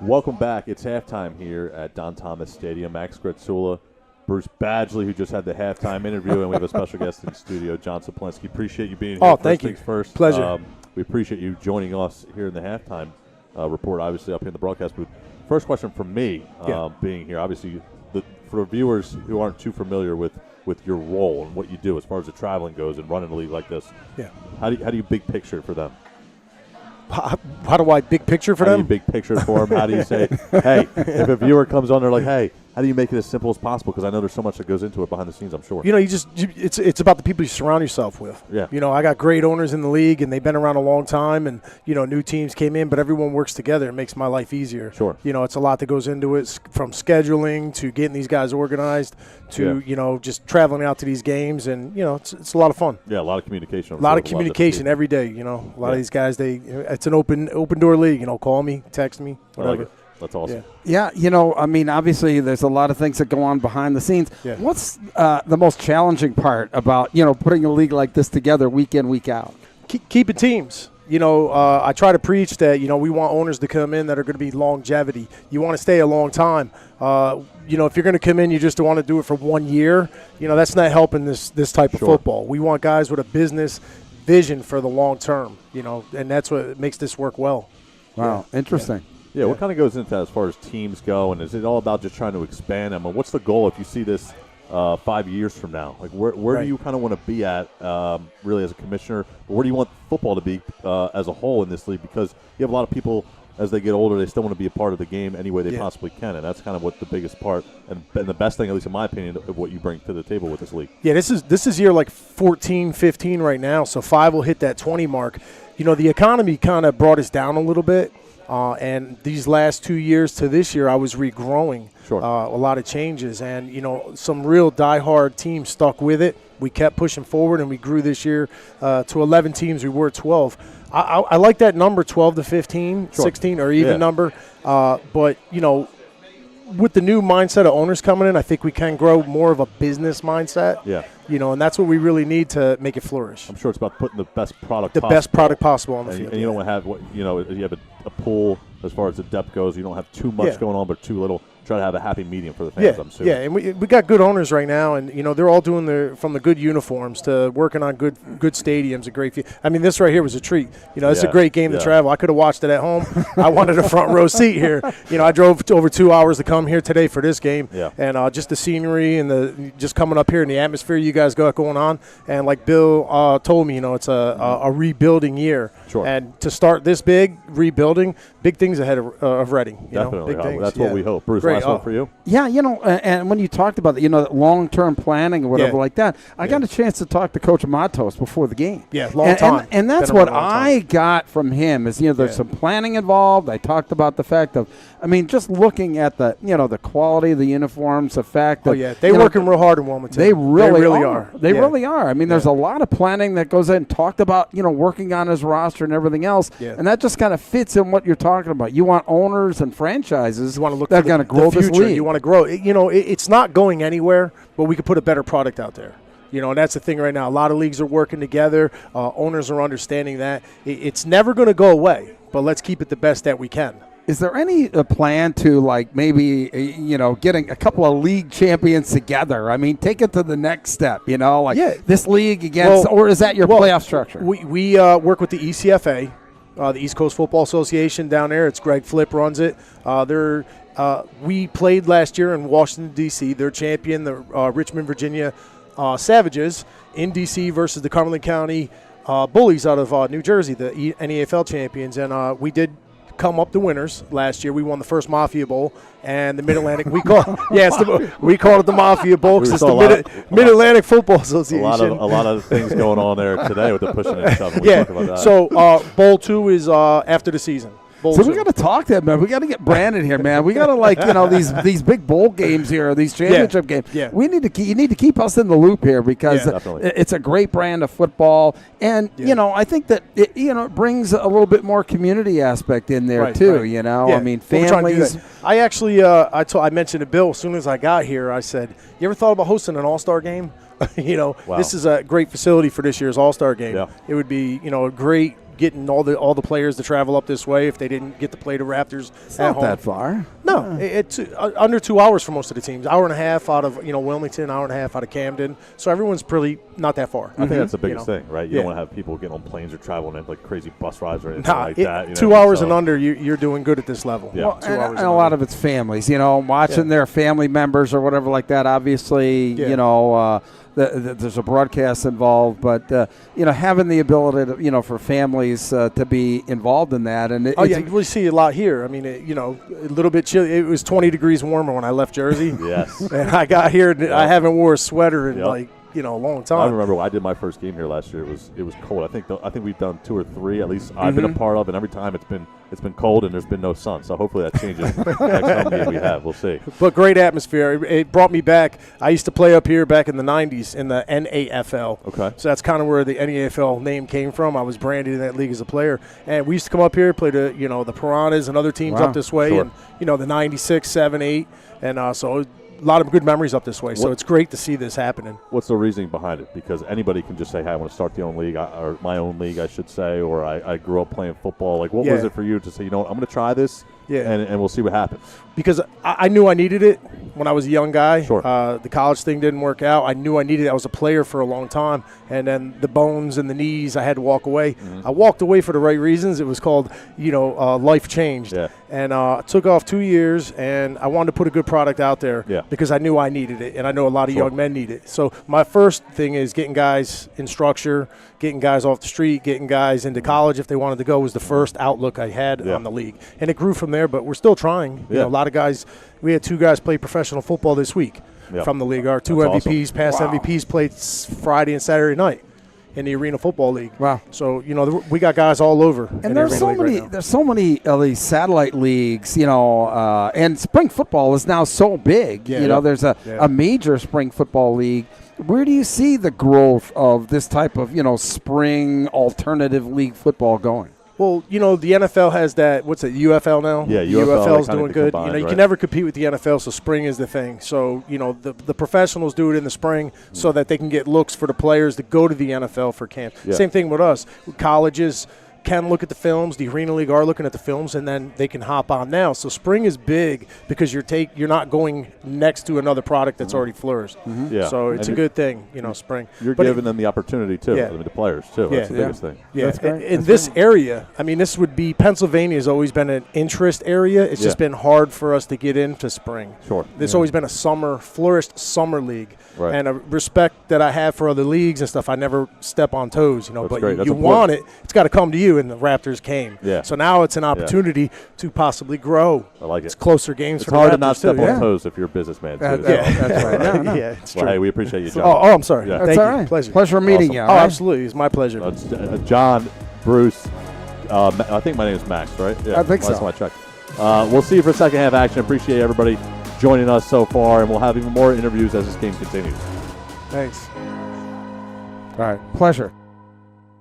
Welcome back. It's halftime here at Don Thomas Stadium. Max Gretzula, Bruce Badgley, who just had the halftime interview, and we have a special guest in the studio, John Saplinski. Appreciate you being here. Thank you. First. Pleasure. We appreciate you joining us here in the halftime report, obviously, up here in the broadcast booth. First question from me, being here, obviously, for viewers who aren't too familiar with your role and what you do as far as the traveling goes and running a league like this, how do you big picture for them? How do I big picture for them? How do you big picture for them? How do you say, hey, if a viewer comes on, they're like, hey, how do you make it as simple as possible? Because I know there's so much that goes into it behind the scenes, I'm sure. It's about the people you surround yourself with. Yeah. I got great owners in the league, and they've been around a long time, and, new teams came in, but everyone works together. It makes my life easier. Sure. It's a lot that goes into it, from scheduling to getting these guys organized to, just traveling out to these games, and, it's a lot of fun. Yeah, a lot of communication. A lot of communication every day, A lot of these guys, it's an open door league. Call me, text me, whatever. I like it. That's awesome. Yeah, obviously there's a lot of things that go on behind the scenes. Yeah. What's the most challenging part about, putting a league like this together week in, week out? Keeping teams. I try to preach that, we want owners to come in that are going to be longevity. You want to stay a long time. If you're going to come in, you just want to do it for 1 year. That's not helping this type of football. We want guys with a business vision for the long term, and that's what makes this work well. Wow, interesting. Yeah, what kind of goes into that as far as teams go, and is it all about just trying to expand them? And what's the goal if you see this 5 years from now? Like, where do you kind of want to be at, really, as a commissioner? But where do you want football to be as a whole in this league? Because you have a lot of people, as they get older, they still want to be a part of the game any way they possibly can, and that's kind of what the biggest part and the best thing, at least in my opinion, of what you bring to the table with this league. Yeah, this is year like 14, 15 right now, so 5 will hit that 20 mark. The economy kind of brought us down a little bit. And these last 2 years to this year, I was regrowing. Sure. A lot of changes. And, some real diehard teams stuck with it. We kept pushing forward, and we grew this year to 11 teams. We were 12. I like that number, 12 to 15, 16, or even number. But, with the new mindset of owners coming in, I think we can grow more of a business mindset. Yeah. And that's what we really need to make it flourish. I'm sure it's about putting the best product possible on the field. And you don't want to have you have a pool as far as the depth goes. You don't have too much going on, but too little. Try to have a happy medium for the fans, I'm assuming. Yeah, and we got good owners right now, and they're all doing from the good uniforms to working on good stadiums, a great – I mean, this right here was a treat. It's a great game to travel. I could have watched it at home. I wanted a front row seat here. I drove over 2 hours to come here today for this game, and just the scenery and just coming up here and the atmosphere you guys got going on. And like Bill told me, it's a rebuilding year. Sure. And to start this big, rebuilding, big things ahead of Reading. Definitely. Big things. That's what we hope. Bruce, Great. last one for you? Yeah, and when you talked about long-term planning or whatever like that, I got a chance to talk to Coach Matos before the game. Yeah, long time. And that's what I got from him is, there's some planning involved. I talked about the fact of, just looking at the, the quality of the uniforms, the fact that they're working real hard in Wilmington. They really are. They really are. There's a lot of planning that goes in. Talked about, working on his roster and everything else, and that just kind of fits in what you're talking about. You want owners and franchises you want to look that are going to grow this league. You want to grow. It's not going anywhere, but we could put a better product out there. And that's the thing right now. A lot of leagues are working together. Owners are understanding that. It's never going to go away, but let's keep it the best that we can. Is there any plan to, maybe, getting a couple of league champions together? Take it to the next step, this league against, or is that your playoff structure? We work with the ECFA, the East Coast Football Association down there. It's Greg Flip runs it. We played last year in Washington, D.C. Their champion, the Richmond, Virginia Savages, in D.C. versus the Cumberland County Bullies out of New Jersey, the NEFL champions. And we did come up the winners last year. We won the first Mafia Bowl and the Mid-Atlantic. We call it the Mafia Bowl because it's the Mid-Atlantic Football Association. A lot of things going on there today with the pushing and stuff. Talk about that. So Bowl 2 is after the season. So we got to talk to him, man. We got to get Brandon here, man. We got to these big bowl games here, these championship games. Yeah. We need to you need to keep us in the loop here because it's a great brand of football, and I think that it brings a little bit more community aspect in there too. Right. Families. I actually I mentioned to Bill as soon as I got here. I said, "You ever thought about hosting an All-Star game?" This is a great facility for this year's All-Star game. Yeah. It would be a great getting all the players to travel up this way if they didn't get to play the Raptors It's at not home. that far. No, it's under 2 hours for most of the teams. Hour and a half out of Wilmington, hour and a half out of Camden. So everyone's pretty not that far. I think that's the biggest thing, right? You don't want to have people getting on planes or traveling in like crazy bus rides or anything like that. 2 hours and under, you're doing good at this level. Yeah. Well, and a lot of it's families, watching their family members or whatever like that. Obviously, there's a broadcast involved, but having the ability to, for families to be involved in that, and you really see a lot here. I mean, a little bit chilly. It was 20 degrees warmer when I left Jersey. Yes, and I got here. I haven't wore a sweater in a long time. I remember when I did my first game here last year. It was cold. I think we've done 2 or 3 at least. I've been a part of, and every time it's been cold and there's been no sun. So hopefully that changes next time game we have. We'll see. But great atmosphere. It brought me back. I used to play up here back in the 90s in the NAFL. Okay. So that's kind of where the NAFL name came from. I was branded in that league as a player, and we used to come up here, play the Piranhas and other teams up this way, and the 96, 7, 8, and so. A lot of good memories up this way, so it's great to see this happening. What's the reasoning behind it? Because anybody can just say, hey, I want to start the own league, or my own league, I should say, or I grew up playing football. Like, what was it for you to say, I'm going to try this, and we'll see what happens? Because I knew I needed it when I was a young guy. Sure. The college thing didn't work out. I knew I needed it. I was a player for a long time, and then the bones and the knees, I had to walk away. I walked away for the right reasons. It was called, life changed. Yeah. And I took off 2 years, and I wanted to put a good product out there because I knew I needed it, and I know a lot of young men need it. So my first thing is getting guys in structure, getting guys off the street, getting guys into college if they wanted to go was the first outlook I had on the league. And it grew from there, but we're still trying. A lot of guys, we had 2 guys play professional football this week from the league. Our 2 That's MVPs, awesome. past MVPs played Friday and Saturday night in the Arena Football League. Wow. So, we got guys all over. And there's so many of these satellite leagues, and spring football is now so big. There's a major spring football league. Where do you see the growth of this type of, spring alternative league football going? Well, the NFL has that. What's it? UFL now. Yeah, UFL's doing good. Combined, you can never compete with the NFL, so spring is the thing. So the professionals do it in the spring so that they can get looks for the players to go to the NFL for camp. Yeah. Same thing with us. Colleges can look at the films. The Arena League are looking at the films, and then they can hop on now. So spring is big because you're not going next to another product that's already flourished. Yeah. So it's a good thing, spring. You're giving them the opportunity too. I mean, the players too. That's the biggest thing. Yeah. That's great. In this area, I mean, this would be Pennsylvania has always been an interest area. It's just been hard for us to get into spring. Sure. There's always been a flourished summer league. Right. And a respect that I have for other leagues and stuff. I never step on toes, That's but great. you want it. It's got to come to you, and the Raptors came. Yeah. So now it's an opportunity to possibly grow. I like it. It's closer games It's for hard the to not Raptors step too. on toes if you're a businessman too. That's right. No. Yeah, it's true. Well, hey, we appreciate you, John. Oh, I'm sorry. Yeah. That's Thank all you. right. Pleasure meeting Awesome. you. Oh, all right? absolutely. It's my pleasure. John, Bruce, I think my name is Max, right? Yeah, I think so. Last time I checked. We'll see you for second half action. Appreciate everybody joining us so far, and we'll have even more interviews as this game continues. Thanks. All right. Pleasure.